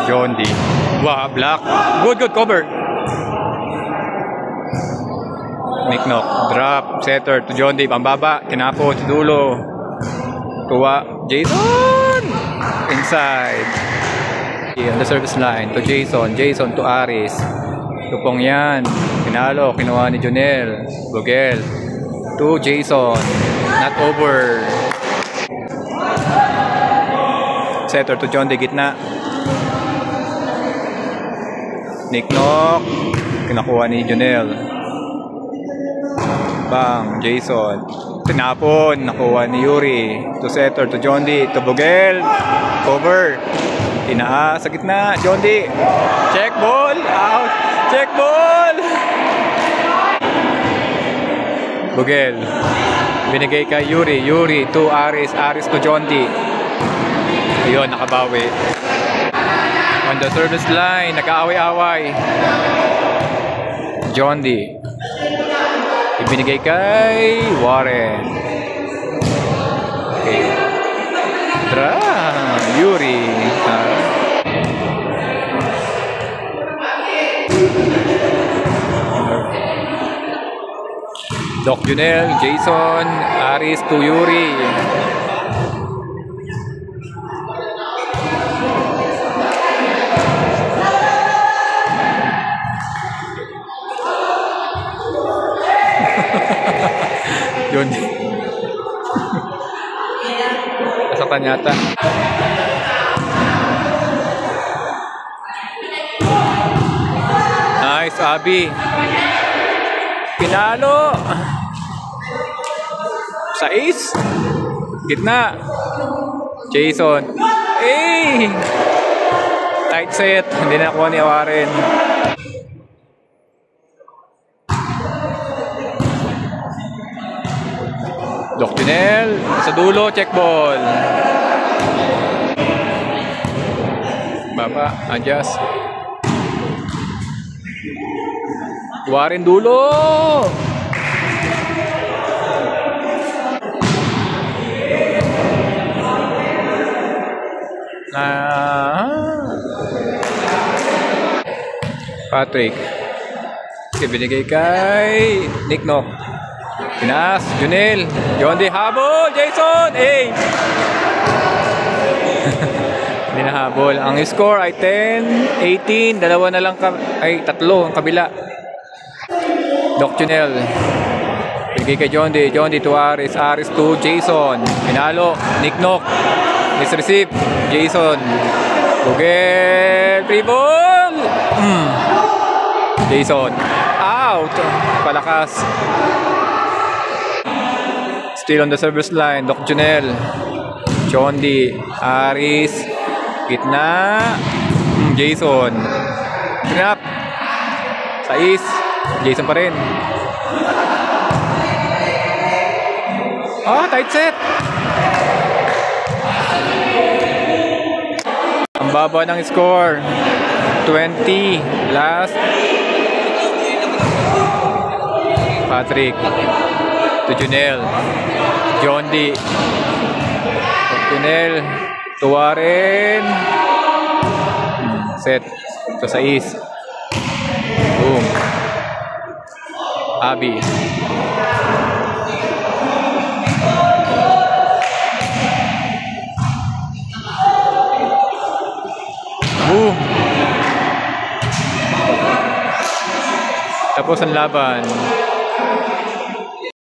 John D. Wow, block. Good cover. Nick Knock. Drop. Setter to John D. Pambaba. Tinapon sa dulo. Kuha. Jason! Inside. On the service line to Jason. Jason to Aris. Tupong yan. Pinalo. Kinuha ni Jonel. Bugel. To Jason. Not over. Setter to John D. Gitna. Nick Knock. Kinakuha ni Jonel. Bang. Jason. Tinapon. Nakuha ni Yuri. To Setter to John D. To Bugel. Cover. Tinaas sa gitna. John D. Check ball. Out. Check ball. Bugel. Binigay kay Yuri. Yuri to Aris. Aris to John D. Ayun, nakabawi. On the service line, nag-aaway-aaway. John D. Ibinigay kay Warren. Okay. Yuri. Doc Junel, Jason, Aris to Yuri. Yun. Nasaktan yata. Nice, Abby. Pinalo. Sais. Gitna. Jason. Eh! Tight set. Hindi na nakuha ni Warren. Doc Junel. Sa dulo. Check ball. Baba. Adjust. Warren dulo. Patrick. Ibinigay kay Nick Knock. Pinas, Junel. John D. Habol. Jason. Eh. Hindi na habol. Ang score ay 10-18. Dalawa na lang. Tatlo ang kabila. Doc Junel. Bigay kay John D. John D to Aris. Aris to Jason. Pinalo. Nick Knock. Misreceive. Jason. Bugel. Free ball. Jason. Out. Palakas. Still on the service line. Doc Junel. John D. Aris. Gitna. Jason. Snap. Sais. Jason pa rin. Tight set. Ang baba ng score. 20. Last. Patrick. To Junel. John D. Junel. To Warren. Set. To Sais. Boom. Abby. Boom. Tapos ang laban.